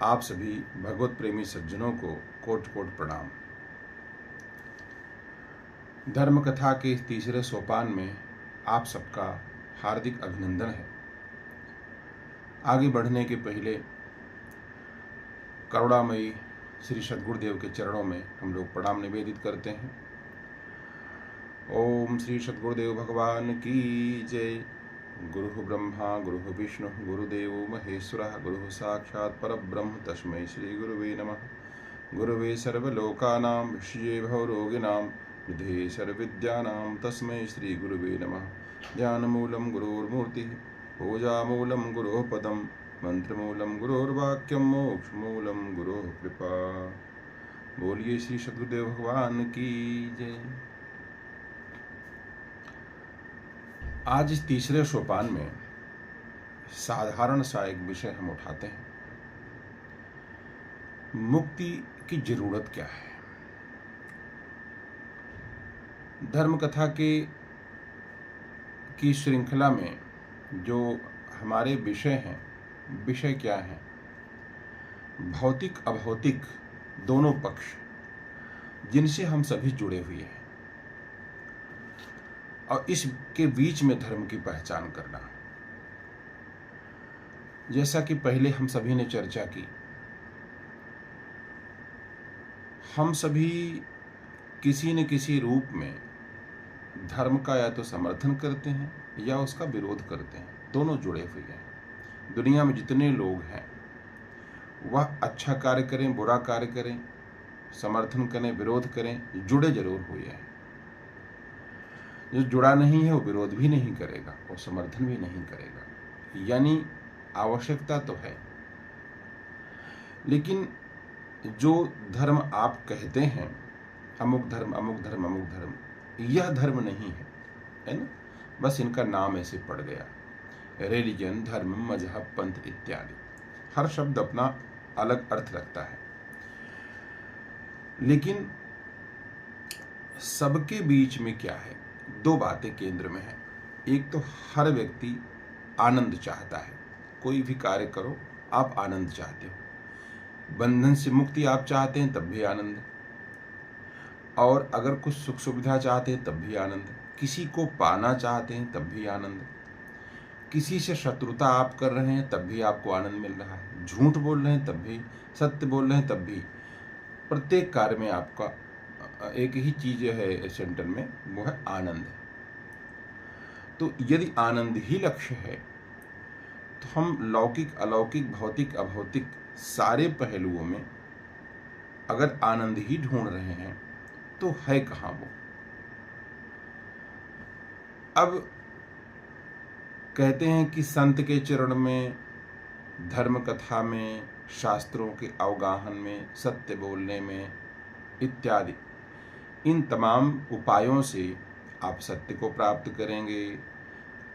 आप सभी भगवत प्रेमी सज्जनों को कोटि कोटि प्रणाम। धर्म कथा के तीसरे सोपान में आप सबका हार्दिक अभिनंदन है। आगे बढ़ने के पहले करुणामयी श्री सद्गुरुदेव के चरणों में हम लोग प्रणाम निवेदित करते हैं। ओम श्री सद्गुरुदेव भगवान की जय। गुरु ब्रह्मा गुरु विष्णु गुरुदेव महेश्वरः गुरु साक्षात् परब्रह्म तस्मै श्री गुरुवे नमः। गुरुवे सर्वलोकानां विषये भवरोगिणां विधे सर्वविद्यानां तस्मै श्री गुरुवे नमः। ज्ञानमूलं गुरोर्मूर्तिः पूजामूलं गुरोः पदं मंत्रमूलं गुरोर्वाक्यं मोक्षमूलं गुरोः कृपा। बोलिए श्री सद्गुरुदेव भगवान की जय। आज इस तीसरे सोपान में साधारण सा एक विषय हम उठाते हैं। मुक्ति की जरूरत क्या है। धर्म कथा की श्रृंखला में जो हमारे विषय हैं, विषय क्या हैं? भौतिक अभौतिक दोनों पक्ष जिनसे हम सभी जुड़े हुए हैं और इसके बीच में धर्म की पहचान करना। जैसा कि पहले हम सभी ने चर्चा की, हम सभी किसी न किसी रूप में धर्म का या तो समर्थन करते हैं या उसका विरोध करते हैं। दोनों जुड़े हुए हैं। दुनिया में जितने लोग हैं वह अच्छा कार्य करें बुरा कार्य करें, समर्थन करें विरोध करें, जुड़े जरूर हुए हैं। जो जुड़ा नहीं है वो विरोध भी नहीं करेगा, वो समर्थन भी नहीं करेगा। यानी आवश्यकता तो है, लेकिन जो धर्म आप कहते हैं अमुक धर्म अमुक धर्म अमुक धर्म, यह धर्म नहीं है ना। बस इनका नाम ऐसे पड़ गया। रिलीजन, धर्म, मजहब, पंथ इत्यादि, हर शब्द अपना अलग अर्थ रखता है। लेकिन सबके बीच में क्या है? दो बातें केंद्र में है। एक तो हर व्यक्ति आनंद चाहता है। कोई भी कार्य करो आप आनंद चाहते हो। बंधन से मुक्ति आप चाहते हैं तब भी आनंद, और अगर कुछ सुख सुविधा चाहते हैं तब भी आनंद, किसी को पाना चाहते हैं तब भी आनंद, किसी से शत्रुता आप कर रहे हैं तब भी आपको आनंद मिल रहा है, झूठ बोल रहे हैं तब भी, सत्य बोल रहे हैं तब भी, प्रत्येक कार्य में आपका एक ही चीज है सेंटर में, वो है आनंद। तो यदि आनंद ही लक्ष्य है तो हम लौकिक अलौकिक भौतिक अभौतिक सारे पहलुओं में अगर आनंद ही ढूंढ रहे हैं तो है कहाँ वो? अब कहते हैं कि संत के चरण में, धर्म कथा में, शास्त्रों के अवगाहन में, सत्य बोलने में इत्यादि, इन तमाम उपायों से आप सत्य को प्राप्त करेंगे,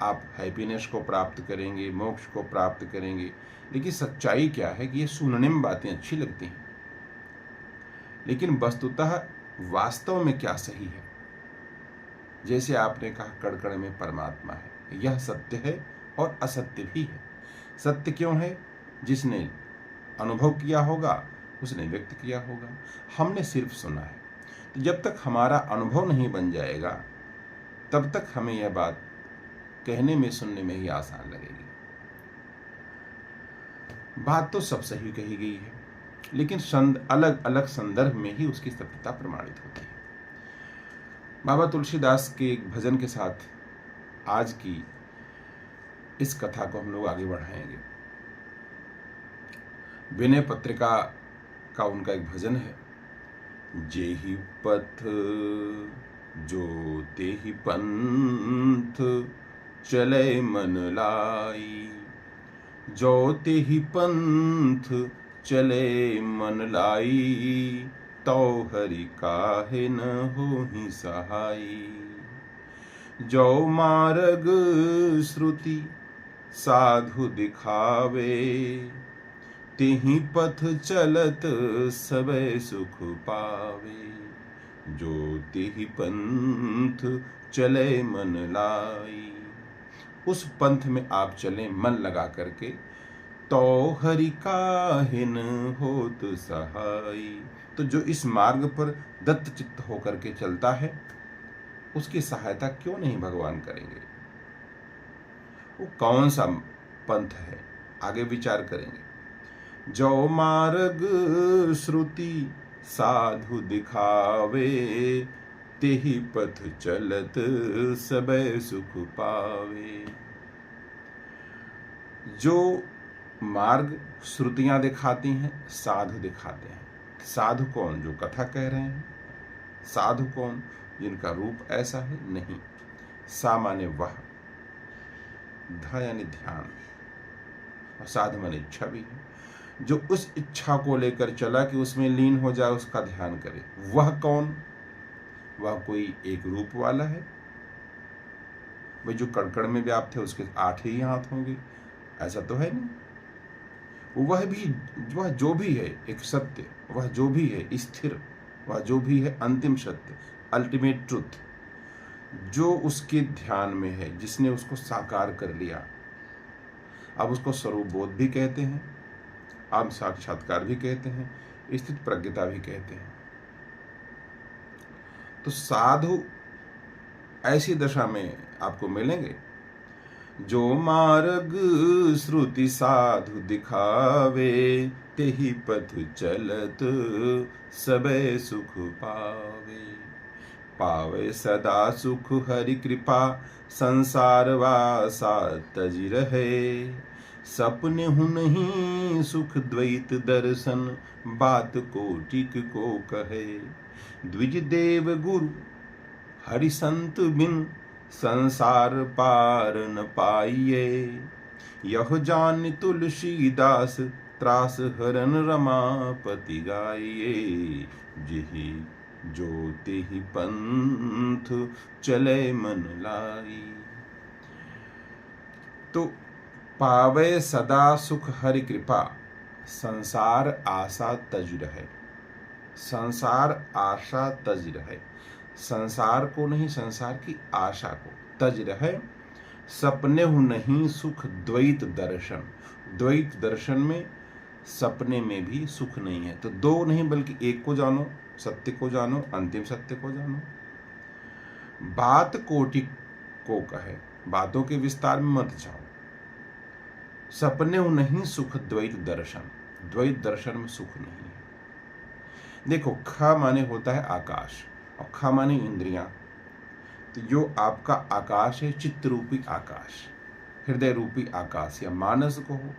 आप हैप्पीनेस को प्राप्त करेंगे, मोक्ष को प्राप्त करेंगे। लेकिन सच्चाई क्या है कि ये सुनने में बातें अच्छी लगती हैं, लेकिन वस्तुतः वास्तव में क्या सही है? जैसे आपने कहा कण कण में परमात्मा है, यह सत्य है और असत्य भी है। सत्य क्यों है? जिसने अनुभव किया होगा उसने व्यक्त किया होगा, हमने सिर्फ सुना है। तो जब तक हमारा अनुभव नहीं बन जाएगा तब तक हमें यह बात कहने में सुनने में ही आसान लगेगी। बात तो सब सही कही गई है, लेकिन अलग अलग संदर्भ में ही उसकी सत्यता प्रमाणित होती है। बाबा तुलसीदास के एक भजन के साथ आज की इस कथा को हम लोग आगे बढ़ाएंगे। विनय पत्रिका का उनका एक भजन है। जेहि पथ जो तेहि पंथ चले मन लाई, जो तेहि पंथ चले मन लाई, तो हरि काहे न होहि सहाई। जो मार्ग श्रुति साधु दिखावे, तिहि पथ चलत सबे सुख पावे। जो तिहि पंथ चले मन लाई, उस पंथ में आप चलें मन लगा करके, तो हरि काहिन होत सहाई। तो जो इस मार्ग पर दत्त चित्त होकर के चलता है, उसकी सहायता क्यों नहीं भगवान करेंगे? वो कौन सा पंथ है, आगे विचार करेंगे। जो मार्ग श्रुति साधु दिखावे, तेहि पथ चलत सबे सुख पावे। जो मार्ग श्रुतियां दिखाती हैं, साधु दिखाते हैं। साधु कौन? जो कथा कह रहे हैं। साधु कौन? जिनका रूप ऐसा है? नहीं। सा माने वह, ध यानी ध्यान, और साधु माने इच्छा भी है। जो उस इच्छा को लेकर चला कि उसमें लीन हो जाए, उसका ध्यान करे। वह कौन? वह कोई एक रूप वाला है? भाई जो कड़कड़ में व्याप्त है उसके 8 ही हाथ होंगे, ऐसा तो है नहीं। वह भी, वह जो भी है एक सत्य, वह जो भी है स्थिर, वह जो भी है अंतिम सत्य, अल्टीमेट ट्रुथ, जो उसके ध्यान में है, जिसने उसको साकार कर लिया। अब उसको स्वरूप बोध भी कहते हैं, आत्म साक्षात्कार भी कहते हैं, स्थित प्रज्ञता भी कहते हैं। तो साधु ऐसी दशा में आपको मिलेंगे जो मार्ग श्रुति साधु दिखावे, तेहि पथ चलत सबे सुख पावे। पावे सदा सुख हरि कृपा, संसार वासा तजि रहे। सपने हूँ नहीं सुख द्वैत दर्शन, बात कोटिक को कहे। द्विज देव गुरु हरि संत बिन, संसार पार न पाइए। यह जान तुलसीदास, त्रास हरन रमापति गाइए। जिहि जो तेहि पंथ, चले मन लाई। तो पावे सदा सुख हरि कृपा, संसार आशा तज रहे। संसार आशा तज रहे, संसार को नहीं, संसार की आशा को तज रहे। सपने हूँ नहीं सुख द्वैत दर्शन, द्वैत दर्शन में सपने में भी सुख नहीं है। तो दो नहीं बल्कि एक को जानो, सत्य को जानो, अंतिम सत्य को जानो। बात कोटि को कहे, बातों के विस्तार में मत जाओ। सपने हूँ नहीं सुख द्वैत दर्शन, द्वैत दर्शन में सुख नहीं है। देखो, ख माने होता है आकाश, और ख माने इंद्रियां। तो जो आपका आकाश है, चित्त रूपी आकाश, हृदय रूपी आकाश, या मानस को हो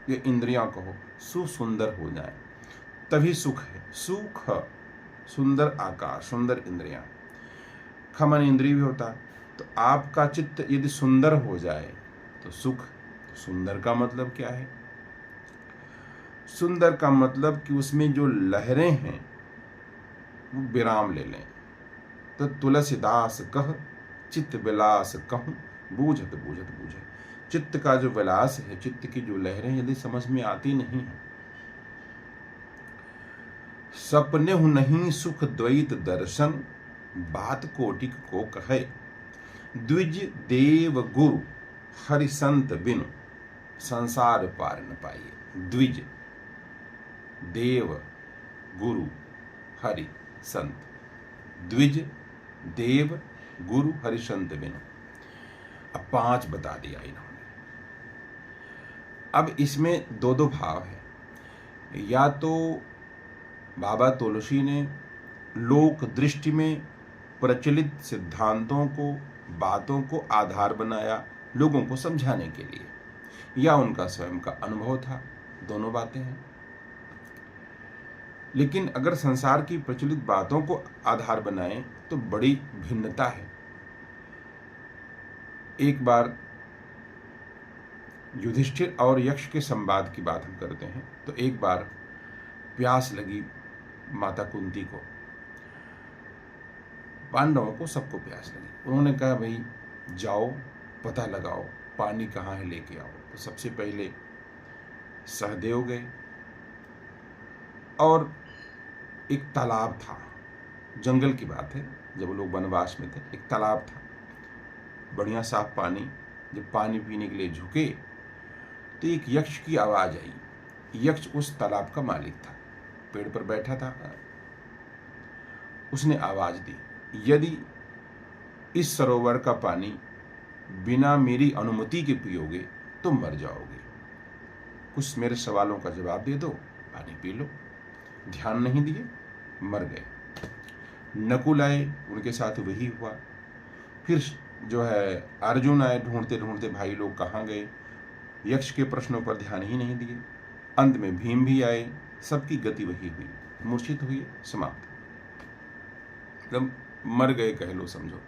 या इंद्रियां को हो, सुसुंदर हो जाए तभी सुख है। सुख, सुंदर आकाश, सुंदर इंद्रियां। ख माने इंद्रिय भी होता है। तो आपका चित्त यदि सुंदर हो जाए तो सुख। सुंदर का मतलब क्या है? सुंदर का मतलब कि उसमें जो लहरें हैं वो विराम ले लें। तो तुलसीदास कह, चित्त विलास कहूं, बूझत बूझत बूझे। चित्त का जो विलास है, चित्त की जो लहरें यदि समझ में आती नहीं है। सपने हूं नहीं सुख द्वैत दर्शन, बात कोटिक को कहे। द्विज देव गुरु हरि संत बिनु, संसार पार न पाइए। द्विज देव गुरु हरि संत, द्विज देव गुरु हरि संत बिनु। अब 5 बता दिया इन्होंने। अब इसमें दो भाव है। या तो बाबा तुलसी ने लोक दृष्टि में प्रचलित सिद्धांतों को, बातों को आधार बनाया लोगों को समझाने के लिए, या उनका स्वयं का अनुभव था। दोनों बातें हैं। लेकिन अगर संसार की प्रचलित बातों को आधार बनाएं तो बड़ी भिन्नता है। एक बार युधिष्ठिर और यक्ष के संवाद की बात हम करते हैं। तो एक बार प्यास लगी माता कुंती को, पांडवों को सबको प्यास लगी। उन्होंने कहा, भाई जाओ पता लगाओ पानी कहाँ है, लेके आओ। तो सबसे पहले सहदेव गए, और एक तालाब था, जंगल की बात है, जब लोग वनवास में थे। एक तालाब था, बढ़िया साफ पानी। जब पानी पीने के लिए झुके तो एक यक्ष की आवाज आई। यक्ष उस तालाब का मालिक था, पेड़ पर बैठा था। उसने आवाज दी, यदि इस सरोवर का पानी बिना मेरी अनुमति के पियोगे तो मर जाओगे। कुछ मेरे सवालों का जवाब दे दो, पानी पी लो। ध्यान नहीं दिए, मर गए। नकुल आए, उनके साथ वही हुआ। फिर जो है अर्जुन आए, ढूंढते ढूंढते भाई लोग कहाँ गए। यक्ष के प्रश्नों पर ध्यान ही नहीं दिए। अंत में भीम भी आए, सबकी गति वही हुई, मूर्छित हुए, समाप्त। एकदम मर गए कह लो, समझो।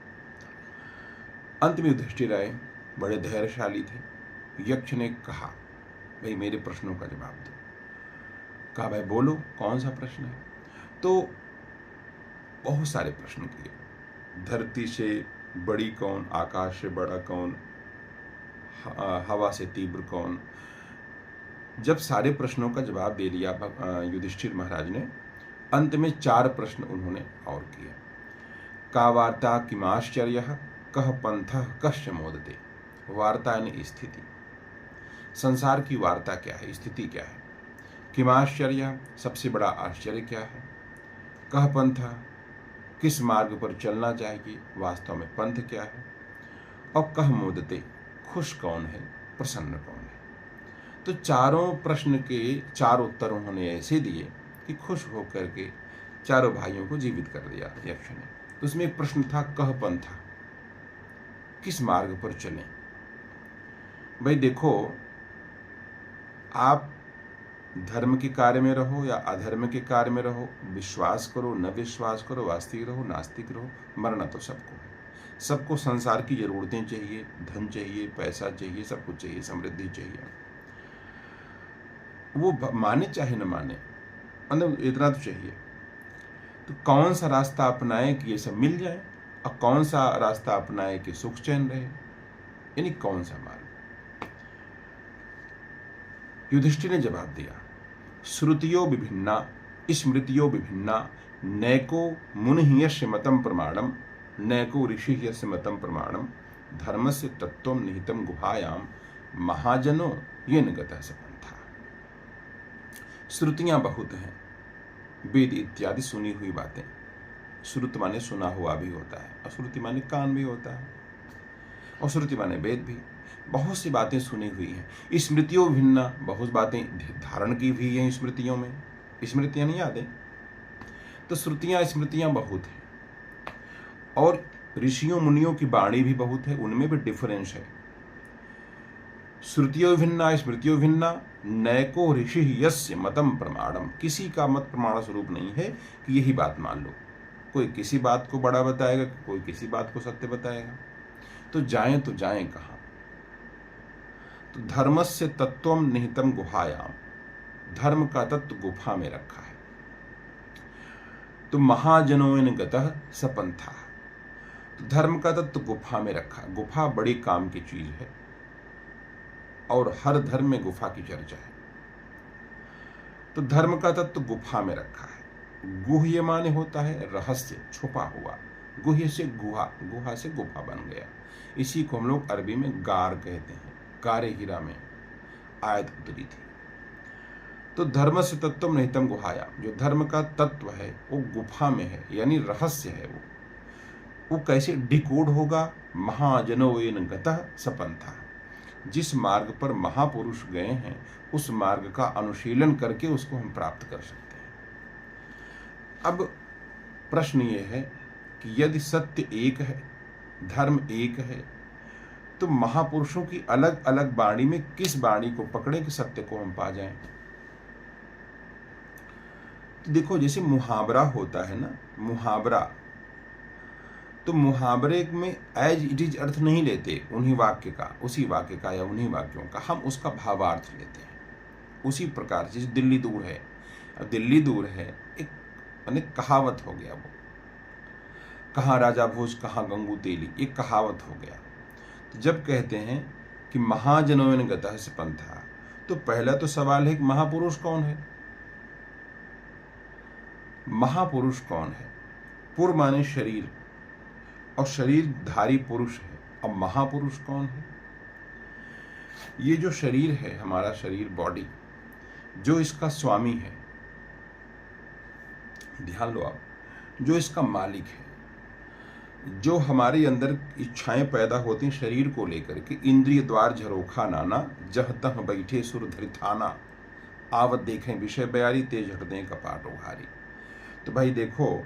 अंत में युधिष्ठिर आए, बड़े धैर्यशाली थे। यक्ष ने कहा, भाई मेरे प्रश्नों का जवाब दो। कहा, भाई बोलो कौन सा प्रश्न है। तो बहुत सारे प्रश्न किए। धरती से बड़ी कौन, आकाश से बड़ा कौन, हवा से तीव्र कौन। जब सारे प्रश्नों का जवाब दे दिया युधिष्ठिर महाराज ने, अंत में 4 प्रश्न उन्होंने और किए। का वार्ता किमाश्चर्यः, कह पंथः कश्च मोदते। वार्ता यानी स्थिति, संसार की वार्ता क्या है, स्थिति क्या है। किमाश्चर्य, सबसे बड़ा आश्चर्य क्या है। कह पंथः, किस मार्ग पर चलना चाहिए, वास्तव में पंथ क्या है। और कह मोदते, खुश कौन है, प्रसन्न कौन है। तो चारों प्रश्न के 4 उत्तर उन्होंने ऐसे दिए कि खुश होकर के चारों भाइयों को जीवित कर दिया यक्ष ने। तो उसमें एक प्रश्न था, कह पंथा, किस मार्ग पर चलें। भाई देखो, आप धर्म के कार्य में रहो या अधर्म के कार्य में रहो, विश्वास करो न विश्वास करो, वास्तविक रहो नास्तिक रहो, मरना तो सबको है। सबको संसार की जरूरतें चाहिए, धन चाहिए, पैसा चाहिए, सब कुछ चाहिए, समृद्धि चाहिए। वो माने चाहे न माने, मतलब इतना तो चाहिए। तो कौन सा रास्ता अपनाए कि ये सब मिल जाए, और कौन सा रास्ता अपनाए कि सुख चैन रहे, यानी कौन सा मार्ग। युधिष्ठिर ने जवाब दिया, श्रुतियो विभिन्ना स्मृतियो विभिन्ना, नैको मुनि यस्य मतम प्रमाणम, नैको ऋषि यस्य मतम प्रमाणम, धर्मस्य तत्वम निहितम गुहायाम, महाजनो येन गतः स पंथा। श्रुतियां बहुत हैं, वेद इत्यादि सुनी हुई बातें। श्रुति माने सुना हुआ भी होता है, और श्रुति माने कान भी होता है, और श्रुति माने वेद भी। बहुत सी बातें सुनी हुई हैं। स्मृतियों भिन्ना, बहुत बातें धारण की हुई हैं स्मृतियों में, स्मृतियां नहीं याद है। तो श्रुतियां स्मृतियां बहुत हैं, और ऋषियों मुनियों की वाणी भी बहुत है, उनमें भी डिफरेंस है। श्रुतियों भिन्ना स्मृतियों भिन्ना, नैको ऋषि यस्य मतम प्रमाणम, किसी का मत प्रमाण स्वरूप नहीं है कि यही बात मान लो। कोई किसी बात को बड़ा बताएगा, कोई किसी बात को सत्य बताएगा। तो जाएं कहां। तो धर्मस्य तत्वम निहितम गुहायाम, धर्म का तत्व गुफा में रखा है। तो महाजनोन गतः स पंथा, तो धर्म का तत्व गुफा में रखा। गुफा बड़ी काम की चीज है, और हर धर्म में गुफा की चर्चा है। तो धर्म का तत्व गुफा में रखा है। गुह्य माने होता है रहस्य, छुपा हुआ। गुह्य से गुहा, गुहा से गुफा बन गया। इसी को हम लोग अरबी में गार कहते हैं। गारे हीरा में आयत उतरी थी। तो धर्म से तत्व निहितम गुहाया, जो धर्म का तत्व है वो गुफा में है, यानी रहस्य है। वो कैसे डिकोड होगा। महाजनोन गतः स पंथा, जिस मार्ग पर महापुरुष गए हैं उस मार्ग का अनुशीलन करके उसको हम प्राप्त कर सकते हैं। अब प्रश्न ये है कि यदि सत्य एक है, धर्म एक है, तो महापुरुषों की अलग अलग वाणी में किस वाणी को पकड़े कि सत्य को हम पा जाएं। तो देखो, जैसे मुहावरा होता है ना, मुहावरा, तो मुहावरे में एज इट इज अर्थ नहीं लेते उन्हीं वाक्य का, उसी वाक्य का या उन्हीं वाक्यों का, हम उसका भावार्थ लेते हैं। उसी प्रकार जैसे दिल्ली दूर है, अब दिल्ली दूर है एक माने कहावत हो गया। वो कहाँ राजा भोज कहाँ गंगू तेली, एक कहावत हो गया। तो जब कहते हैं कि महाजनोन गतः स पंथा, तो पहला तो सवाल है कि महापुरुष कौन है। महापुरुष कौन है। पुर माने शरीर, और शरीरधारी पुरुष है। अब महापुरुष कौन है। ये जो शरीर है, हमारा शरीर, बॉडी, जो इसका स्वामी है, ध्यान लो आप, जो इसका मालिक है, जो हमारे अंदर इच्छाएं पैदा होती हैं शरीर को लेकर के, इंद्रिय द्वार झरोखा नाना, जह तह बैठे सुर धरिथाना, आवत देखें विषय बयारी, तेज हृदय कपाट उघारी। तो भाई देखो,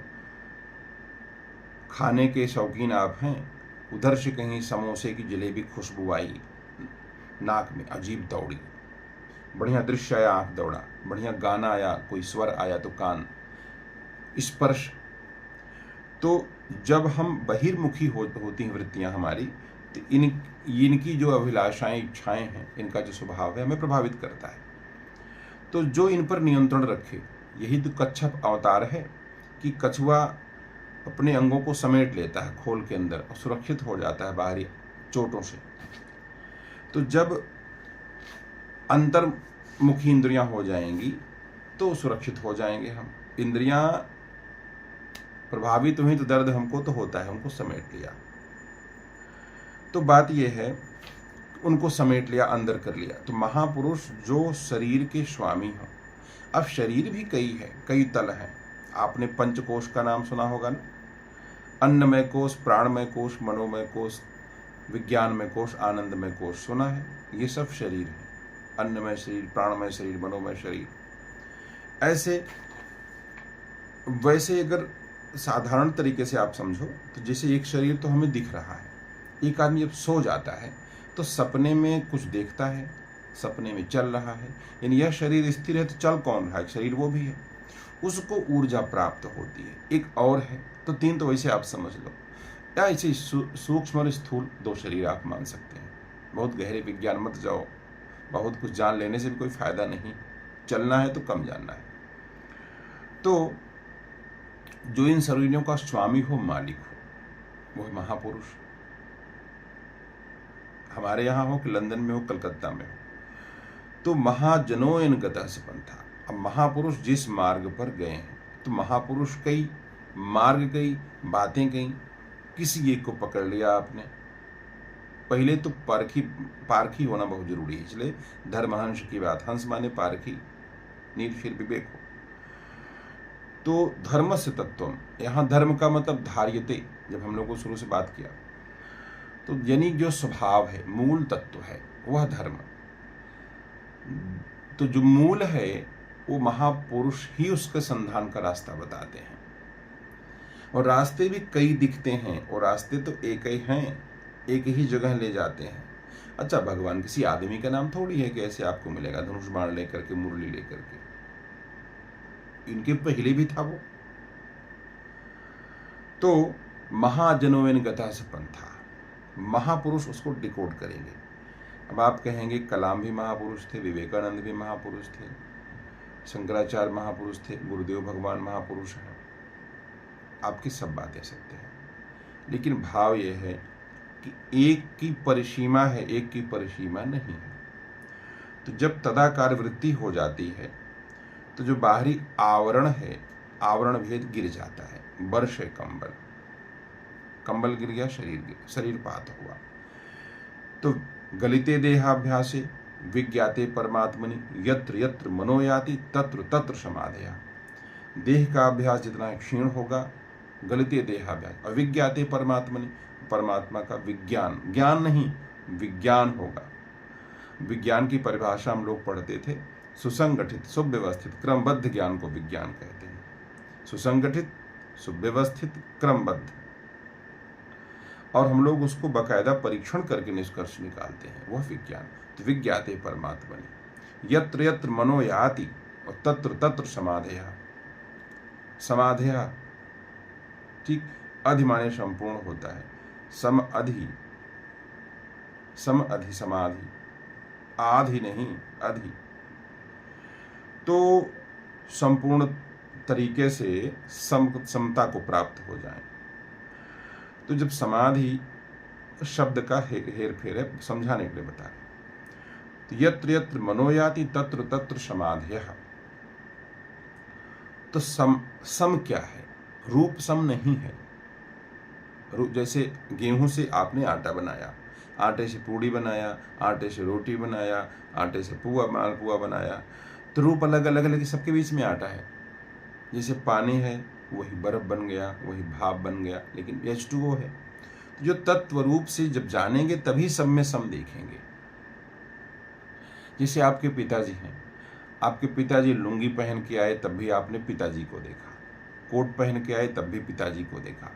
खाने के शौकीन आप हैं, उधर से कहीं समोसे की जलेबी खुशबू आई, नाक में अजीब दौड़ी, बढ़िया दृश्य आया आंख दौड़ा, बढ़िया गाना आया, कोई स्वर आया तो कान, स्पर्श। तो जब हम बहिर्मुखी होती हैं वृत्तियां हमारी, तो इनकी जो अभिलाषाएं, इच्छाएं हैं, इनका जो स्वभाव है हमें प्रभावित करता है। तो जो इन पर नियंत्रण रखे, यही तो कच्छप अवतार है कि कछुआ अपने अंगों को समेट लेता है खोल के अंदर और सुरक्षित हो जाता है बाहरी चोटों से। तो जब अंतर्मुखी इंद्रियां हो जाएंगी तो सुरक्षित हो जाएंगे हम। इंद्रियां प्रभावित हुई तो दर्द हमको तो होता है, उनको समेट लिया। तो बात यह है, उनको समेट लिया, अंदर कर लिया। तो महापुरुष जो शरीर के स्वामी हो, अब शरीर भी कई है, कई तल है। आपने पंचकोश का नाम सुना होगा ना, अन्नमय कोश, प्राणमय कोश, मनोमय कोश, विज्ञानमय कोश, आनंदमय कोश, सुना है? ये सब शरीर है, अन्नमय शरीर, प्राणमय शरीर, मनोमय शरीर। ऐसे वैसे अगर साधारण तरीके से आप समझो तो जैसे एक शरीर तो हमें दिख रहा है, एक आदमी जब सो जाता है तो सपने में कुछ देखता है, सपने में चल रहा है, यानी यह शरीर स्थिर है तो चल कौन रहा है? शरीर वो भी है, उसको ऊर्जा प्राप्त होती है। एक और है, तो तीन तो वैसे आप समझ लो, या ऐसे सूक्ष्म और स्थूल दो शरीर आप मान सकते हैं। बहुत गहरे विज्ञान मत जाओ, बहुत कुछ जान लेने से भी कोई फायदा नहीं, चलना है तो कम जानना है। तो जो इन शरीरों का स्वामी हो, मालिक हो, वो महापुरुष। हमारे यहाँ हो कि लंदन में हो, कलकत्ता में हो, तो महाजनो इन गतः पंथा। अब महापुरुष जिस मार्ग पर गए हैं, तो महापुरुष कई मार्ग, कई बातें, कई, किसी एक को पकड़ लिया आपने। पहले तो पारखी होना बहुत जरूरी है, इसलिए धर्महंस की बात, हंस माने पारखी, निरक्षीर विवेक हो। तो धर्म से तत्वम, यहाँ धर्म का मतलब धार्यते, जब हम लोगों को शुरू से बात किया तो यानी जो स्वभाव है, मूल तत्व है, वह धर्म। तो जो मूल है वो महापुरुष ही उसके संधान का रास्ता बताते हैं। और रास्ते भी कई दिखते हैं, और रास्ते तो एक ही हैं, एक ही जगह ले जाते हैं। अच्छा, भगवान किसी आदमी का नाम थोड़ी है कि ऐसे आपको मिलेगा धनुष बाण लेकर के, मुरली लेकर के। इनके पहले भी था वो। तो महाजनोवेन गता से पंथा, महापुरुष उसको डिकोड करेंगे। अब आप कहेंगे कलाम भी महापुरुष थे, विवेकानंद भी महापुरुष थे, शंकराचार्य महापुरुष थे, गुरुदेव भगवान महापुरुष हैं। आपकी सब बातें सत्य हैं, लेकिन भाव यह है कि एक की परिसीमा है, एक की परिसीमा नहीं है। तो जब तदाकार वृत्ति हो जाती है तो जो बाहरी आवरण है, आवरण भेद गिर जाता है। वर्ष है कंबल, कंबल गिर गया, शरीर पात हुआ। तो गलिते देहाभ्यासे विज्ञाते परमात्मनि, यत्र यत्र मनो याति तत्र तत्र समाधया। देह का अभ्यास जितना क्षीण होगा, गलिते देहाभ्यास, अविज्ञाते परमात्मनि, परमात्मा का विज्ञान, ज्ञान नहीं विज्ञान होगा। विज्ञान की परिभाषा हम लोग पढ़ते थे, सुसंगठित, सुव्यवस्थित, क्रमबद्ध ज्ञान को विज्ञान कहते हैं। सुसंगठित, सुव्यवस्थित, क्रमबद्ध, और हम लोग उसको बाकायदा परीक्षण करके निष्कर्ष निकालते हैं, वह विज्ञान। तो विज्ञाते परमात्मनि, यत्र यत्र मनो याति और तत्र तत्र समाधया। समाधया, ठीक, अधि माने संपूर्ण होता है, सम अधि, सम अधि समाधि, आधि नहीं अधि। तो संपूर्ण तरीके से समता को प्राप्त हो जाए। तो जब समाधि शब्द का हेर फेर है, समझाने के लिए बता रहे, तो यत्र यत्र मनोयाति तत्र तत्र समाधयः। तो सम क्या है? रूप सम नहीं है। जैसे गेहूं से आपने आटा बनाया, आटे से पूड़ी बनाया, आटे से रोटी बनाया, आटे से मालपुआ बनाया। तो रूप अलग अलग अलग, सबके बीच में आटा है। जैसे पानी है वही बर्फ बन गया, वही भाप बन गया, लेकिन H2O है। तो जो तत्व रूप से जब जानेंगे तभी सब में सम देखेंगे। जैसे आपके पिताजी हैं, आपके पिताजी लुंगी पहन के आए तब भी आपने पिताजी को देखा, कोट पहन के आए तब भी पिताजी को देखा,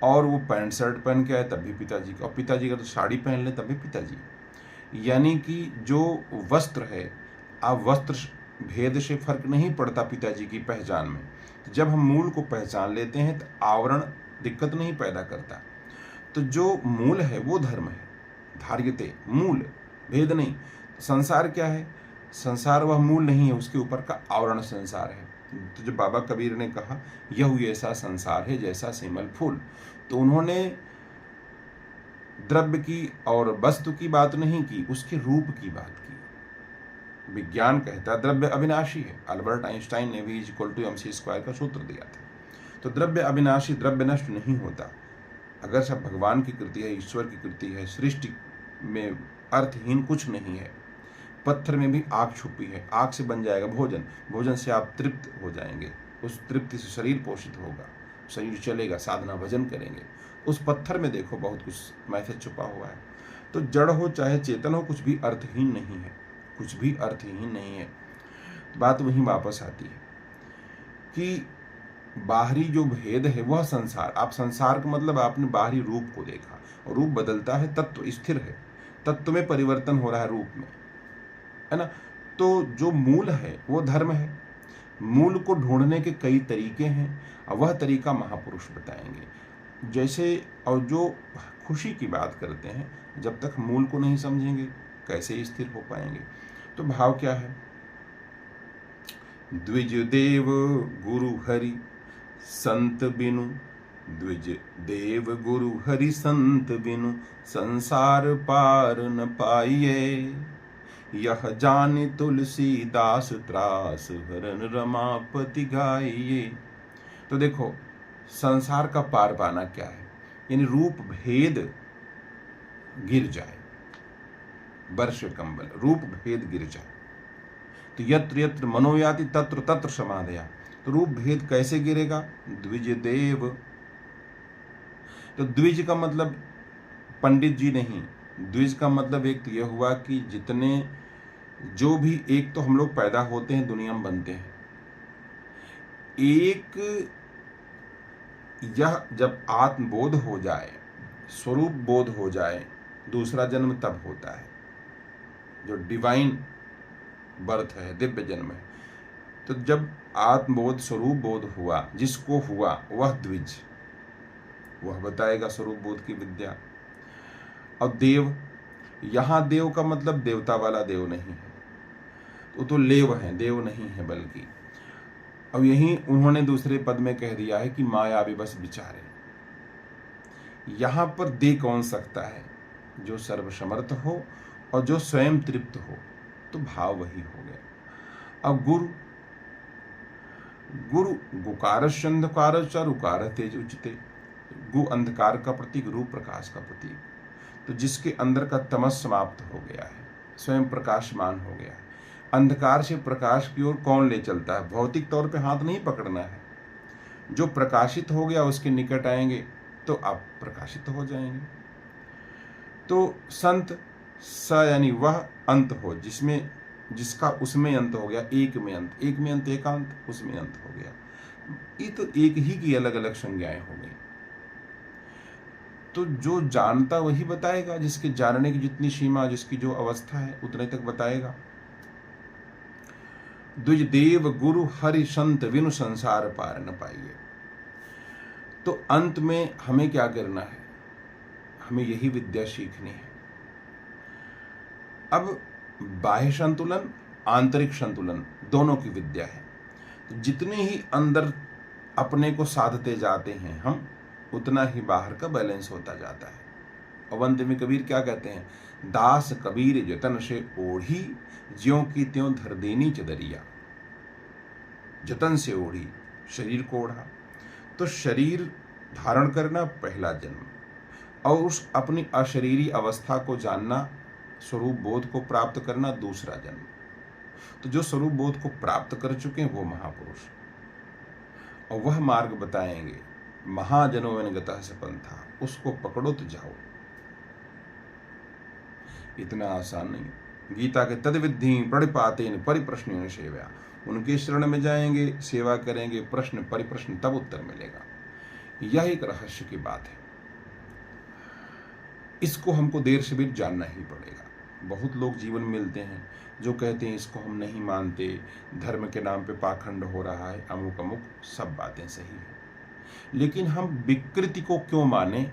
और वो पैंट शर्ट पहन के आए तब भी पिताजी को, और पिताजी अगर तो साड़ी पहन ले तब भी पिताजी। यानी कि जो वस्त्र है, आप वस्त्र भेद से फर्क नहीं पड़ता पिताजी की पहचान में। तो जब हम मूल को पहचान लेते हैं तो आवरण दिक्कत नहीं पैदा करता। तो जो मूल है वो धर्म है, धार्यते मूल, भेद नहीं। संसार क्या है? संसार वह मूल नहीं है, उसके ऊपर का आवरण संसार है। तो जो बाबा कबीर ने कहा यह ऐसा संसार है जैसा सिमल फूल, तो उन्होंने द्रव्य की और वस्तु की बात नहीं की, उसके रूप की बात की। विज्ञान कहता है द्रव्य अविनाशी है। अल्बर्ट आइंस्टाइन ने भी E=mc² का सूत्र दिया था। तो द्रव्य अविनाशी, द्रव्य नष्ट नहीं होता। अगर सब भगवान की कृति है, ईश्वर की कृति है, सृष्टि में अर्थहीन कुछ नहीं है। पत्थर में भी आग छुपी है, आग से बन जाएगा भोजन, भोजन से आप तृप्त हो जाएंगे, उस तृप्ति से शरीर पोषित होगा, शरीर चलेगा, साधना भजन करेंगे। उस पत्थर में देखो बहुत कुछ मैसेज छुपा हुआ है। तो जड़ हो चाहे चेतन हो, कुछ भी अर्थहीन नहीं है, कुछ भी अर्थहीन नहीं है। बात वहीं वापस आती है कि बाहरी जो भेद है वह संसार। आप संसार का मतलब आपने बाहरी रूप को देखा, और रूप बदलता है, तत्व स्थिर है, तत्व में परिवर्तन हो रहा है रूप में, है ना। तो जो मूल है वो धर्म है। मूल को ढूंढने के कई तरीके हैं, और वह तरीका महापुरुष बताएंगे। जैसे, और जो खुशी की बात करते हैं, जब तक मूल को नहीं समझेंगे कैसे स्थिर हो पाएंगे। तो भाव क्या है? द्विज देव गुरु हरि संत बिनु, द्विज देव गुरु हरि संत बिनु, संसार पार न पाइए। यह जान तुलसीदास त्रास हरन रमापति गाइए। तो देखो, संसार का पार पाना क्या है? यानी रूप भेद गिर जाए, वर्ष कंबल, रूप भेद गिर जाए। तो यत्र यत्र मनोयाति तत्र तत्र समाधया। तो रूप भेद कैसे गिरेगा? द्विज देव। तो द्विज का मतलब पंडित जी नहीं, द्विज का मतलब एक तो यह हुआ कि जितने जो भी, एक तो हम लोग पैदा होते हैं, दुनिया में बनते हैं, एक यह जब आत्मबोध हो जाए, स्वरूप बोध हो जाए, दूसरा जन्म तब होता है, जो डिवाइन बर्थ है, दिव्य जन्म है। तो जब आत्मबोध, स्वरूप बोध हुआ, जिसको हुआ वह द्विज, वह बताएगा स्वरूप बोध की विद्या। और देव, यहां देव का मतलब देवता वाला देव नहीं है, तो लेव है, देव नहीं है बल्कि। अब यही उन्होंने दूसरे पद में कह दिया है कि माया विवश विचारे। यहां पर दे कौन सकता है? जो सर्वसमर्थ हो और जो स्वयं तृप्त हो। तो भाव वही हो गया। अब गुरु, गुरु गुकारस्य अंधकारस्य रुकार तेज उचिते। गु अंधकार का प्रतीक, रू प्रकाश का प्रतीक। तो जिसके अंदर का तमस समाप्त हो गया है, स्वयं प्रकाशमान हो गया है। अंधकार से प्रकाश की ओर कौन ले चलता है? भौतिक तौर पे हाथ नहीं पकड़ना है। जो प्रकाशित हो गया उसके निकट आएंगे तो आप प्रकाशित हो जाएंगे। तो संत स यानी वह अंत हो, जिसमें, जिसका उसमें अंत हो गया, एक में अंत, एक में अंत एकांत, उसमें अंत हो गया। ये तो एक ही की अलग अलग संज्ञाएं हो गई। तो जो जानता वही बताएगा, जिसके जानने की जितनी सीमा, जिसकी जो अवस्था है उतने तक बताएगा। द्विज देव गुरु हरि संत बिनु संसार पार न पाइए। तो अंत में हमें क्या करना है? हमें यही विद्या सीखनी है। अब बाह्य संतुलन, आंतरिक संतुलन, दोनों की विद्या है। तो जितने ही अंदर अपने को साधते जाते हैं हम, उतना ही बाहर का बैलेंस होता जाता है। और अंत में कबीर क्या कहते हैं? दास कबीर जतन से ओढ़ी, ज्यों की त्यों धर देनी चदरिया। जतन से ओढ़ी, शरीर को ओढ़ा। तो शरीर धारण करना पहला जन्म, और उस अपनी अशरीरी अवस्था को जानना, स्वरूप बोध को प्राप्त करना दूसरा जन्म। तो जो स्वरूप बोध को प्राप्त कर चुके हैं वो महापुरुष, और वह मार्ग बताएंगे। महाजनो में गतः स पंथा, उसको पकड़ो तो जाओ। इतना आसान नहीं। गीता के तद्विद्धि प्रणिपातेन परिप्रश्नेन सेव्या, उनके शरण में जाएंगे, सेवा करेंगे, प्रश्न परिप्रश्न तब उत्तर मिलेगा। यह एक रहस्य की बात है। इसको हमको देर से भी जानना ही पड़ेगा। बहुत लोग जीवन में मिलते हैं जो कहते हैं इसको हम नहीं मानते, धर्म के नाम पे पाखंड हो रहा है, अमुक अमुक, सब बातें सही है, लेकिन हम विकृति को क्यों माने?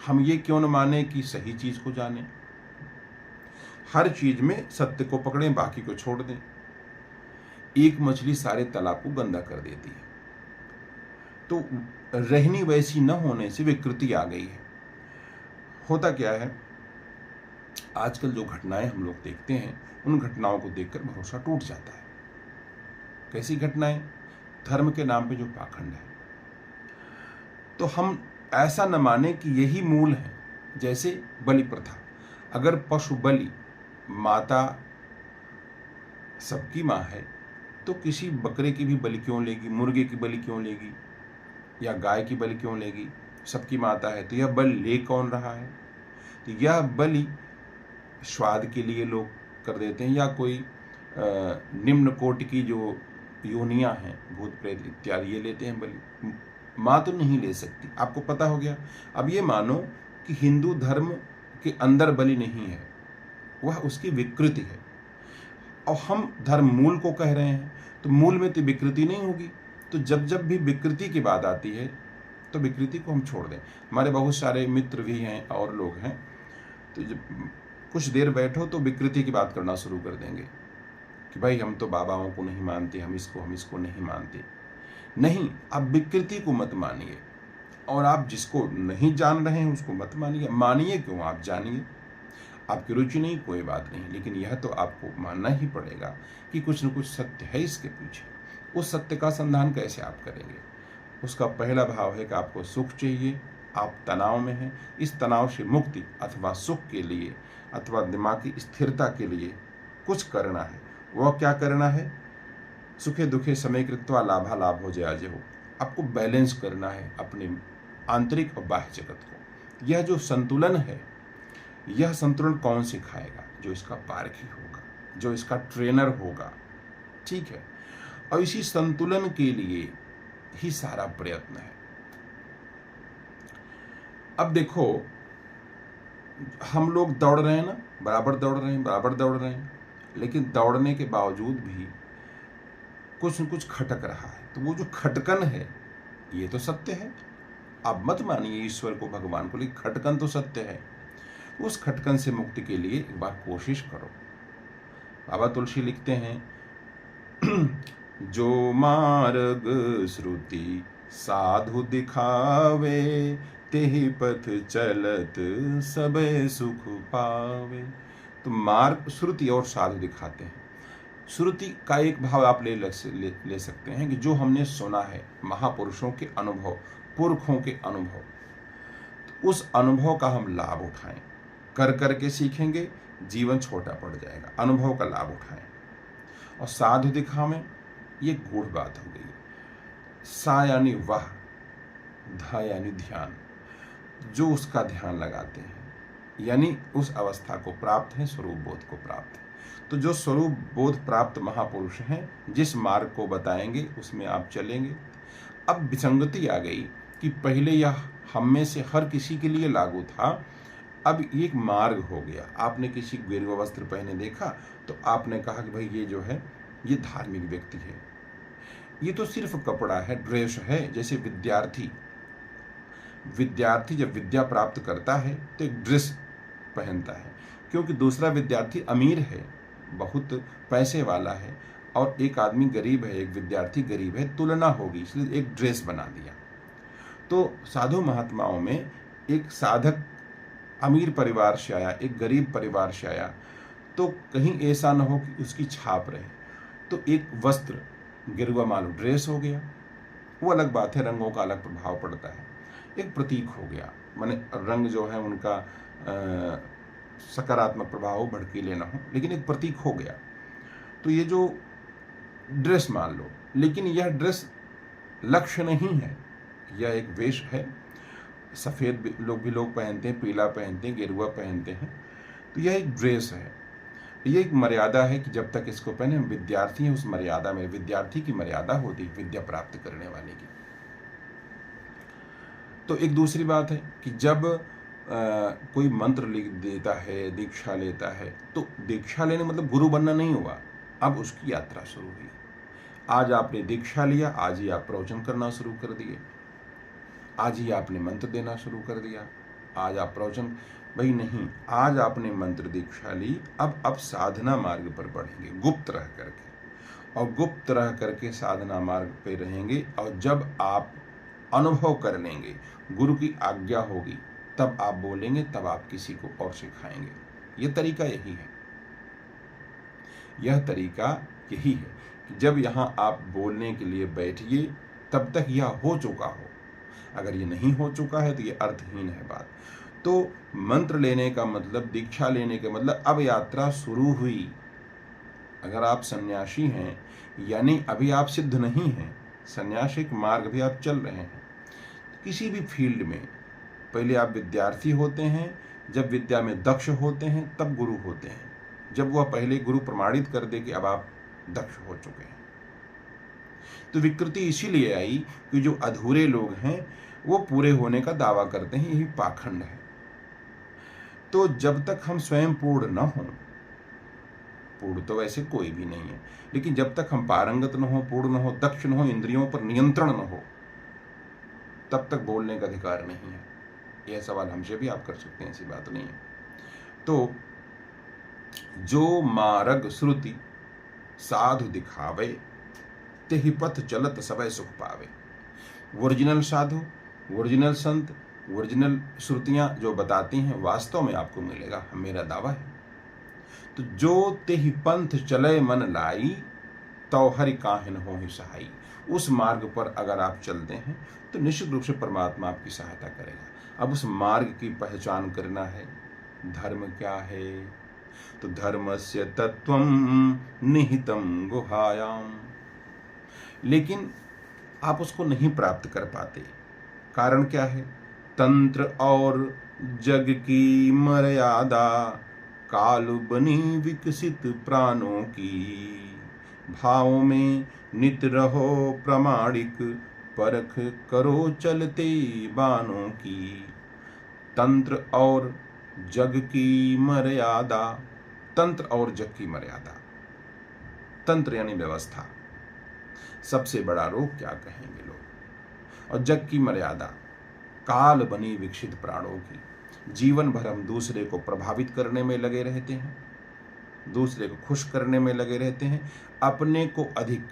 हम ये क्यों न माने कि सही चीज को जाने? हर चीज में सत्य को पकड़ें, बाकी को छोड़ दें। एक मछली सारे तालाब को गंदा कर देती है, तो रहनी वैसी न होने से विकृति आ गई है। होता क्या है, आजकल जो घटनाएं हम लोग देखते हैं, उन घटनाओं को देखकर भरोसा टूट जाता है। कैसी घटनाएं? धर्म के नाम पे जो पाखंड है। तो हम ऐसा न माने कि यही मूल है। जैसे बलि प्रथा, अगर पशु बलि, माता सबकी माँ है, तो किसी बकरे की भी बलि क्यों लेगी, मुर्गे की बलि क्यों लेगी, या गाय की बलि क्यों लेगी? सबकी माता है, तो यह बलि ले कौन रहा है? तो यह बलि स्वाद के लिए लोग कर देते हैं, या कोई निम्न कोटि की जो योनियां हैं, भूत प्रेत इत्यादि, ये लेते हैं बलि। माँ तो नहीं ले सकती। आपको पता हो गया। अब ये मानो कि हिंदू धर्म के अंदर बलि नहीं है, वह उसकी विकृति है, और हम धर्म मूल को कह रहे हैं, तो मूल में तो विकृति नहीं होगी। तो जब जब भी विकृति की बात आती है तो विकृति को हम छोड़ दें। हमारे बहुत सारे मित्र भी हैं और लोग हैं, तो जब कुछ देर बैठो तो विकृति की बात करना शुरू कर देंगे कि भाई हम तो बाबाओं को नहीं मानते, हम इसको नहीं मानते। नहीं, आप विकृति को मत मानिए, और आप जिसको नहीं जान रहे हैं उसको मत मानिए। मानिए क्यों, आप जानिए। आपकी रुचि नहीं, कोई बात नहीं, लेकिन यह तो आपको मानना ही पड़ेगा कि कुछ न कुछ सत्य है इसके पीछे। उस सत्य का संधान कैसे आप करेंगे? उसका पहला भाव है कि आपको सुख चाहिए, आप तनाव में हैं, इस तनाव से मुक्ति अथवा सुख के लिए अथवा दिमागी स्थिरता के लिए कुछ करना है। वह क्या करना है? सुखे दुखे समय कृत्वा लाभा लाभ हो जया हो। आपको बैलेंस करना है अपने आंतरिक और बाह्य जगत को। यह जो संतुलन है, यह संतुलन कौन सिखाएगा? जो इसका पारखी होगा, जो इसका ट्रेनर होगा। ठीक है, और इसी संतुलन के लिए ही सारा प्रयत्न है। अब देखो, हम लोग दौड़ रहे हैं ना, बराबर दौड़ रहे हैं, लेकिन दौड़ने के बावजूद भी कुछ न कुछ खटक रहा है। तो वो जो खटकन है, ये तो सत्य है। आप मत मानिए ईश्वर को, भगवान को, लेकिन खटकन तो सत्य है। उस खटकन से मुक्ति के लिए एक बार कोशिश करो। बाबा तुलसी लिखते हैं, जो मार्ग श्रुति साधु दिखावे, तेहि पथ चलत सबे सुख पावे। तो मार्ग श्रुति और साधु दिखाते हैं। श्रुति का एक भाव आप ले सकते हैं कि जो हमने सुना है, महापुरुषों के अनुभव, पुरखों के अनुभव, तो उस अनुभव का हम लाभ उठाएं। कर करके सीखेंगे, जीवन छोटा पड़ जाएगा। अनुभव का लाभ उठाएं। और साधु दिखावें, ये गूढ़ बात हो गई। सा यानी वह, धा यानी ध्यान, जो उसका ध्यान लगाते हैं, यानी उस अवस्था को प्राप्त है, स्वरूप बोध को प्राप्त है। तो जो स्वरूप बोध प्राप्त महापुरुष हैं, जिस मार्ग को बताएंगे उसमें आप चलेंगे। अब विसंगति आ गई कि पहले यह हम में से हर किसी के लिए लागू था, अब एक मार्ग हो गया। आपने किसी गेरुआ वस्त्र पहने देखा तो आपने कहा कि भाई ये जो है ये धार्मिक व्यक्ति है। ये तो सिर्फ कपड़ा है, ड्रेस है। जैसे विद्यार्थी जब विद्या प्राप्त करता है तो एक ड्रेस पहनता है, क्योंकि दूसरा विद्यार्थी अमीर है, बहुत पैसे वाला है, और एक आदमी गरीब है, एक विद्यार्थी गरीब है, तुलना होगी, इसलिए एक ड्रेस बना दिया। तो साधु महात्माओं में एक साधक अमीर परिवार से आया, एक गरीब परिवार से आया, तो कहीं ऐसा न हो कि उसकी छाप रहे। तो एक वस्त्र, गेरुआ मालूम ड्रेस हो गया, वो अलग बात है, रंगों का अलग प्रभाव पड़ता है। एक प्रतीक हो गया, माने रंग जो है उनका सकारात्मक प्रभाव हो, भड़कीले ना हो, लेकिन एक प्रतीक हो गया। तो ये जो ड्रेस मान लो, लेकिन यह ड्रेस लक्ष्य नहीं है, यह एक वेश है। सफ़ेद लोग पहनते हैं, पीला पहनते हैं, गेरुआ पहनते हैं, तो यह एक ड्रेस है। ये एक मर्यादा है कि जब तक इसको पहने, हम विद्यार्थी हैं, उस मर्यादा में विद्यार्थी की मर्यादा होती है विद्या प्राप्त करने वाले की। तो एक दूसरी बात है कि जब कोई मंत्र लिख देता है, दीक्षा लेता है, तो दीक्षा लेने मतलब गुरु बनना नहीं हुआ, अब उसकी यात्रा शुरू हुई। आज आपने दीक्षा लिया, आज ही आप प्रवचन करना शुरू कर दिए, आज ही आपने मंत्र देना शुरू कर दिया, आज आप प्रवचन, भाई नहीं, आज आपने मंत्र दीक्षा ली, अब साधना मार्ग पर बढ़ेंगे गुप्त रह करके, और गुप्त रह करके साधना मार्ग पे रहेंगे। और जब आप अनुभव कर लेंगे, गुरु की आज्ञा होगी, तब आप बोलेंगे, तब आप किसी को और सिखाएंगे। यह तरीका यही है, यह तरीका यही है कि जब यहाँ आप बोलने के लिए बैठिए, तब तक यह हो चुका हो। अगर ये नहीं हो चुका है तो ये अर्थहीन है बात। तो मंत्र लेने का मतलब, दीक्षा लेने का मतलब, अब यात्रा शुरू हुई। अगर आप सन्यासी हैं, यानी अभी आप सिद्ध नहीं हैं, सन्यासिक मार्ग भी आप चल रहे हैं, किसी भी फील्ड में पहले आप विद्यार्थी होते हैं, जब विद्या में दक्ष होते हैं तब गुरु होते हैं। जब वह पहले गुरु प्रमाणित कर दे कि अब आप दक्ष हो चुके हैं। तो विकृति इसीलिए आई कि जो अधूरे लोग हैं वो पूरे होने का दावा करते हैं, यही पाखंड है। तो जब तक हम स्वयं पूर्ण न हो, पूर्ण तो वैसे कोई भी नहीं है, लेकिन जब तक हम पारंगत न हो, पूर्ण न हो, दक्ष न हो, इंद्रियों पर नियंत्रण न हो, तब तक बोलने का अधिकार नहीं है। यह सवाल हमसे भी आप कर सकते हैं, ऐसी बात नहीं है। तो जो मार्ग श्रुति साधु दिखावे, तेहि पथ चलत सबय सुख पावे। ओरिजिनल साधु, ओरिजिनल संत, ओरिजिनल श्रुतियां जो बताती हैं, वास्तव में आपको मिलेगा, मेरा दावा है। तो जो तेहि पंथ चले मन लाई, तो हरि काहिन हो ही सहाई। उस मार्ग पर अगर आप चलते हैं तो निश्चित रूप से परमात्मा आपकी सहायता करेगा। अब उस मार्ग की पहचान करना है। धर्म क्या है? तो धर्मस्य तत्वं निहितं गुहायाम। लेकिन आप उसको नहीं प्राप्त कर पाते। कारण क्या है? तंत्र और जग की मर्यादा, काल बनी विकसित प्राणों की। भाव में नित रहो प्रमाणिक, परख करो चलते बानों की। तंत्र और जग की मर्यादा, तंत्र और जग की मर्यादा, तंत्र यानी व्यवस्था, सबसे बड़ा रोग क्या कहेंगे लोग, और जग की मर्यादा, काल बनी विकसित प्राणों की। जीवन भर हम दूसरे को प्रभावित करने में लगे रहते हैं, दूसरे को खुश करने में लगे रहते हैं, अपने को अधिक,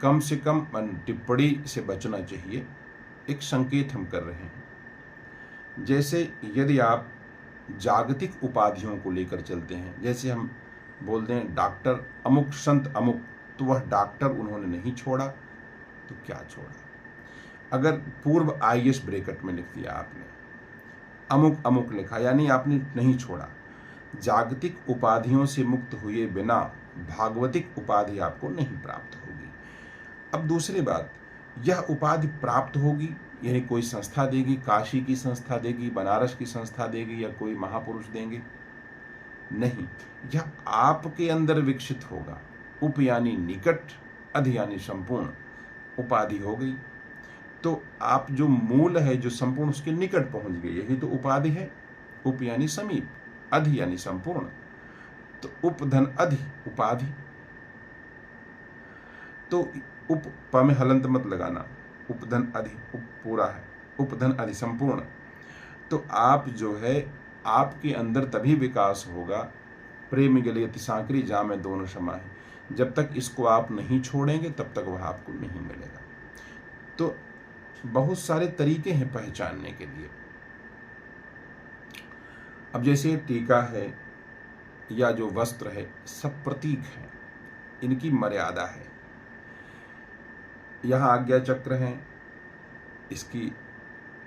कम से कम टिप्पणी से बचना चाहिए। एक संकेत हम कर रहे हैं। जैसे यदि आप जागतिक उपाधियों को लेकर चलते हैं, जैसे हम बोलते हैं डॉक्टर अमुक संत अमुक, तो वह डॉक्टर उन्होंने नहीं छोड़ा तो क्या छोड़ा? अगर पूर्व IAS ब्रैकेट में लिख दिया आपने, अमुक अमुक लिखा, यानी आपने नहीं छोड़ा। जागतिक उपाधियों से मुक्त हुए बिना भागवतिक उपाधि आपको नहीं प्राप्त होगी। अब दूसरी बात, यह उपाधि प्राप्त होगी यानी कोई संस्था देगी, काशी की संस्था देगी, बनारस की संस्था देगी, या कोई महापुरुष देंगे? नहीं, यह आपके अंदर विकसित होगा। उप यानी निकट, अध यानी संपूर्ण, उपाधि हो गई। तो आप जो मूल है, जो संपूर्ण, उसके निकट पहुंच गए, यही तो उपाधि है। उप यानी समीप, अध यानी संपूर्ण, तो उपधन अधि उपाधि। तो उप प में हलंत मत लगाना, उपधन अधि, उप पूरा है, उपधन अधि संपूर्ण। तो आप जो है, आपके अंदर तभी विकास होगा, प्रेम गलियति सांकरी जा में दोनों समाए। जब तक इसको आप नहीं छोड़ेंगे तब तक वह आपको नहीं मिलेगा। तो बहुत सारे तरीके हैं पहचानने के लिए। अब जैसे टीका है या जो वस्त्र है, सब प्रतीक हैं, इनकी मर्यादा है। यहाँ आज्ञा चक्र है, इसकी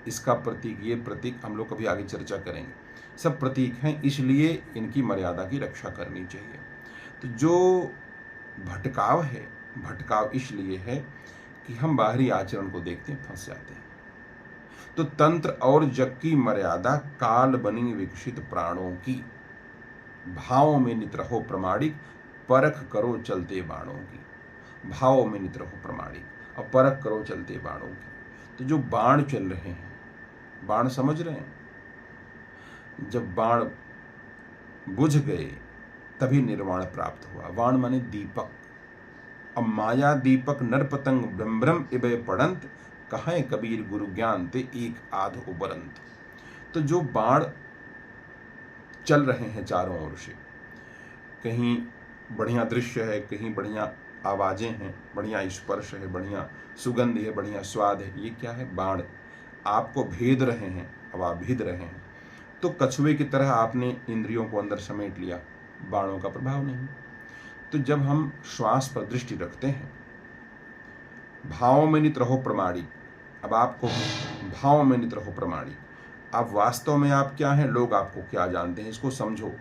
इसका प्रतीक, ये प्रतीक हम लोग कभी आगे चर्चा करेंगे, सब प्रतीक हैं, इसलिए इनकी मर्यादा की रक्षा करनी चाहिए। तो जो भटकाव है, भटकाव इसलिए है कि हम बाहरी आचरण को देखते हैं, फंस जाते हैं। तो तंत्र और जग की मर्यादा काल बनी विकसित प्राणों की, भावों में नित रहो प्रमाणिक, परख करो चलते बाणों की। भावों में नित रहो प्रमाणिक और परख करो चलते बाणों की। तो जो बाण चल रहे हैं, बाण समझ रहे हैं, जब बाण बुझ गए तभी निर्वाण प्राप्त हुआ। बाण माने दीपक। अब माया दीपक नर पतंग ब्रह्म इबे पड़ंत, कहें कबीर गुरु ज्ञान ते एक आध उबरंत। तो जो बाण चल रहे हैं चारों ओर से, कहीं बढ़िया दृश्य है, कहीं बढ़िया आवाजें हैं, बढ़िया स्पर्श है, बढ़िया सुगंध है, बढ़िया स्वाद है, ये क्या है? बाण आपको भेद रहे हैं, अब आप भेद रहे हैं। तो कछुए की तरह आपने इंद्रियों को अंदर समेट लिया, बाणों का प्रभाव नहीं। तो जब हम श्वास पर दृष्टि रखते हैं, भावों में नित रहो प्रमाणिक, अब आपको भावों में नित रहो प्रमाणिक, आप वास्तव में आप क्या हैं, लोग आपको क्या जानते हैं, इसको समझो।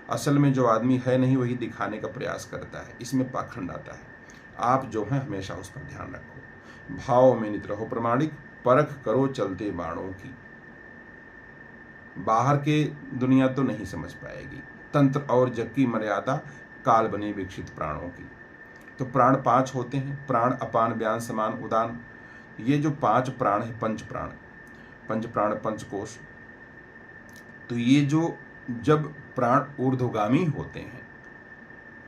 असल में जो आदमी है नहीं वही दिखाने का प्रयास करता है, इसमें पाखंड आता है। आप जो हैं हमेशा उस पर ध्यान रखो। भाव में नित रहो प्रमाणिक, परख करो चलते बाणों की। बाहर के दुनिया तो नहीं समझ पाएगी। तंत्र और जग की मर्यादा काल बनी विकसित प्राणों की। तो प्राण 5 होते हैं, प्राण अपान व्यान समान उदान। ये जो 5 प्राण है, पंच प्राण पंचकोश। तो ये जो जब प्राण ऊर्ध्वगामी होते हैं,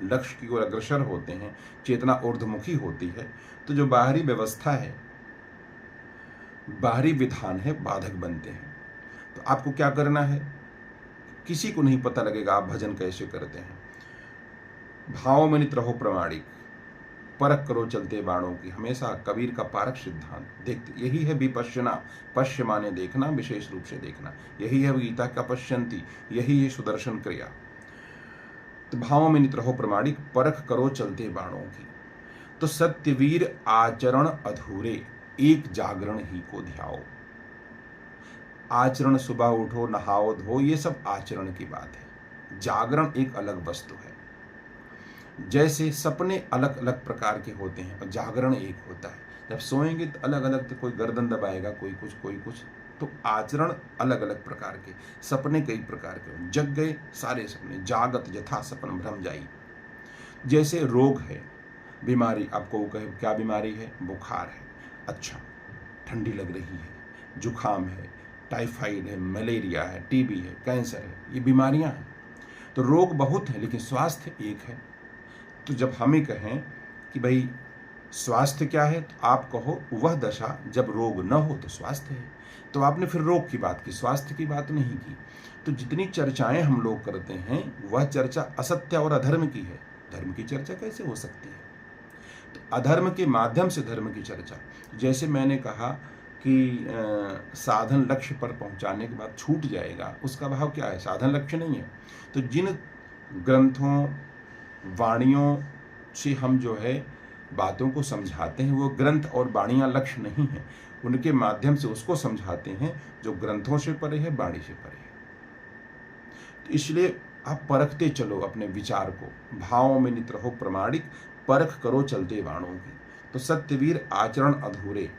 लक्ष्य की ओर अग्रसर होते हैं, चेतना ऊर्ध्वमुखी होती है, तो जो बाहरी व्यवस्था है, बाहरी विधान है, बाधक बनते हैं। तो आपको क्या करना है, किसी को नहीं पता लगेगा आप भजन कैसे करते हैं। भाव में नित रहो प्रमाणिक, परख करो चलते बाणों की। हमेशा कबीर का पारक सिद्धांत देखते, यही है विपश्यना। पश्य माने देखना, विशेष रूप से देखना। यही है गीता का पश्यंती, यही है सुदर्शन क्रिया। तो भावों में नित रहो प्रमाणिक, परख करो चलते बाणों की। तो सत्यवीर आचरण अधूरे, एक जागरण ही को ध्याओ। आचरण, सुबह उठो, नहाओ धो, ये सब आचरण की बात है। जागरण एक अलग वस्तु है। जैसे सपने अलग अलग प्रकार के होते हैं और जागरण एक होता है। जब सोएंगे तो अलग अलग, तो कोई गर्दन दबाएगा, कोई कुछ। तो आचरण अलग अलग प्रकार के, सपने कई प्रकार के। जग गए सारे सपने, जागत यथा सपन भ्रम जाई। जैसे रोग है, बीमारी, आपको कहे क्या बीमारी है, बुखार है, अच्छा, ठंडी लग रही है, जुखाम है, टाइफाइड है, मलेरिया है, टीबी है, कैंसर है, ये बीमारियां हैं। तो रोग बहुत है लेकिन स्वास्थ्य एक है। तो जब हमें कहें कि भाई स्वास्थ्य क्या है, तो आप कहो वह दशा जब रोग न हो तो स्वास्थ्य है। तो आपने फिर रोग की बात की, स्वास्थ्य की बात नहीं की। तो जितनी चर्चाएं हम लोग करते हैं वह चर्चा असत्य और अधर्म की है। धर्म की चर्चा कैसे हो सकती है? तो अधर्म के माध्यम से धर्म की चर्चा। जैसे मैंने कहा कि साधन लक्ष्य पर पहुंचाने के बाद छूट जाएगा, उसका भाव क्या है? साधन लक्ष्य नहीं है। तो जिन ग्रंथों, वाणियों से हम जो है बातों को समझाते हैं, वो ग्रंथ और वाणियाँ लक्ष्य नहीं है। उनके माध्यम से उसको समझाते हैं जो ग्रंथों से परे है, वाणी से परे है। तो इसलिए आप परखते चलो अपने विचार को। भावों में नित रहो प्रमाणिक, परख करो चलते बाणों की। तो सत्यवीर आचरण अधूरे,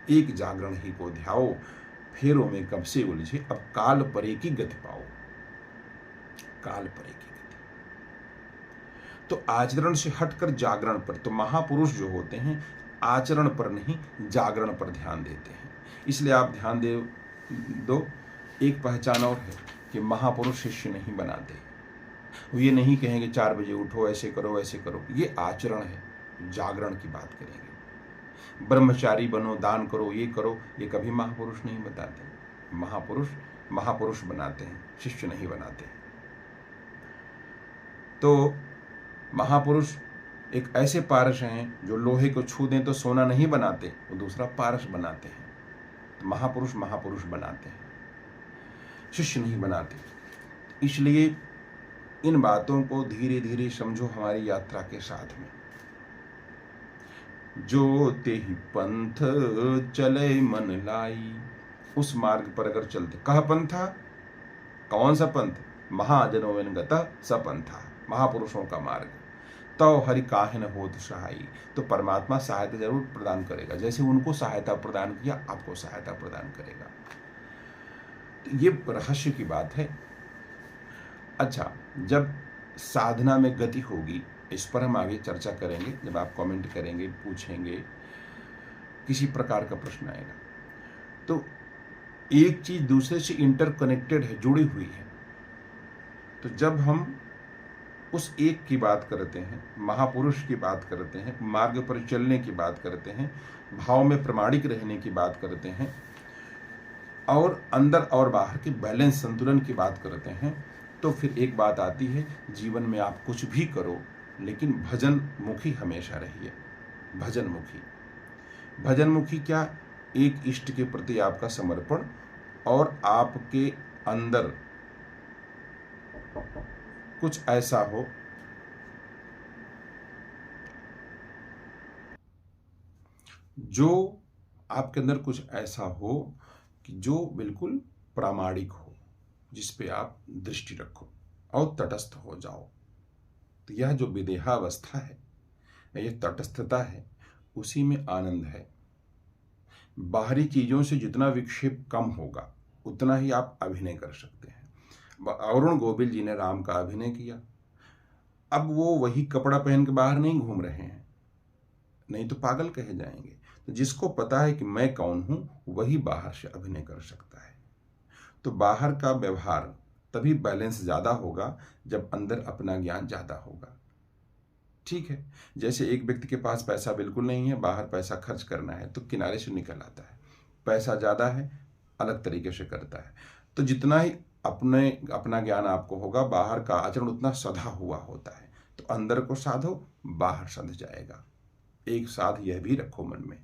एक जागरण ही को ध्याओ। फेरों में कब से उलझे, अब काल परे की गति पाओ। काल परे की गति। तो आचरण से हटकर जागरण पर। तो महापुरुष जो होते हैं आचरण पर नहीं, जागरण पर ध्यान देते हैं। इसलिए आप ध्यान दो, एक पहचान और है कि महापुरुष शिष्य नहीं बनाते। वो ये नहीं कहेंगे 4 बजे उठो, ऐसे करो ऐसे करो। ये आचरण है, जागरण की बात करेंगे। ब्रह्मचारी बनो, दान करो, ये करो, ये कभी महापुरुष नहीं बताते। महापुरुष बनाते हैं, शिष्य नहीं बनाते। तो महापुरुष एक ऐसे पारस हैं जो लोहे को छू दें तो सोना नहीं बनाते, वो दूसरा पारस बनाते हैं। तो महापुरुष बनाते हैं, शिष्य नहीं बनाते। इसलिए इन बातों को धीरे धीरे समझो हमारी यात्रा के साथ में। जो तेहि पंथ चले मन लाई, उस मार्ग पर अगर चलते, कह पंथा, कौन सा पंथ? महाजनों गतः स पंथा, महापुरुषों का मार्ग। तो हरि काहे न होत सहाई, तो परमात्मा सहायता जरूर प्रदान करेगा। जैसे उनको सहायता प्रदान किया, आपको सहायता प्रदान करेगा। तो ये रहस्य की बात है। अच्छा, जब साधना में गति होगी, इस पर हम आगे चर्चा करेंगे जब आप कमेंट करेंगे, पूछेंगे, किसी प्रकार का प्रश्न आएगा। तो एक चीज दूसरे से इंटरकनेक्टेड है, जुड़ी हुई है। तो जब हम उस एक की बात करते हैं, महापुरुष की बात करते हैं, मार्ग पर चलने की बात करते हैं, भाव में प्रमाणिक रहने की बात करते हैं, और अंदर और बाहर के बैलेंस, संतुलन की बात करते हैं, तो फिर एक बात आती है, जीवन में आप कुछ भी करो लेकिन भजन मुखी हमेशा रहिए। भजन मुखी, भजन मुखी क्या? एक इष्ट के प्रति आपका समर्पण, और आपके अंदर कुछ ऐसा हो जो आपके अंदर कुछ ऐसा हो कि जो बिल्कुल प्रामाणिक हो, जिस पे आप दृष्टि रखो और तटस्थ हो जाओ। तो यह जो विदेहावस्था है, यह तटस्थता है, उसी में आनंद है। बाहरी चीजों से जितना विक्षेप कम होगा, उतना ही आप अभिनय कर सकते हैं। अरुण गोविल जी ने राम का अभिनय किया। अब वो वही कपड़ा पहन के बाहर नहीं घूम रहे हैं, नहीं तो पागल कहे जाएंगे। तो जिसको पता है कि मैं कौन हूं, वही बाहर से अभिनय कर सकता है। तो बाहर का व्यवहार तभी बैलेंस ज्यादा होगा जब अंदर अपना ज्ञान ज्यादा होगा। ठीक है, जैसे एक व्यक्ति के पास पैसा बिल्कुल नहीं है, बाहर पैसा खर्च करना है तो किनारे से निकल आता है। पैसा ज्यादा है, अलग तरीके से करता है। तो जितना ही अपना ज्ञान आपको होगा, बाहर का आचरण उतना सधा हुआ होता है। तो अंदर को साधो, बाहर सध जाएगा। एक साथ यह भी रखो मन में।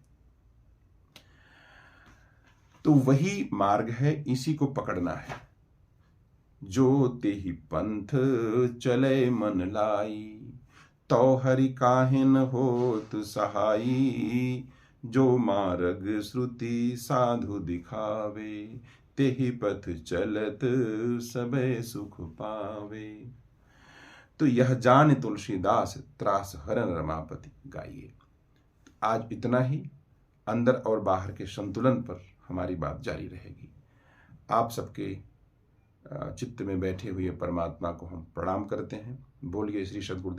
तो वही मार्ग है, इसी को पकड़ना है। जो तेहि पंथ चले मन लाई, तो हरि काहे न होत सहाई। जो मार्ग श्रुति साधु दिखावे, तेहि पथ चलत सबे सुख पावे। तो यह जान तुलसीदास त्रास हरन रमापति गाइए। आज इतना ही। अंदर और बाहर के संतुलन पर हमारी बात जारी रहेगी। आप सबके चित्त में बैठे हुए परमात्मा को हम प्रणाम करते हैं। बोलिए श्री सद्गुरुदेव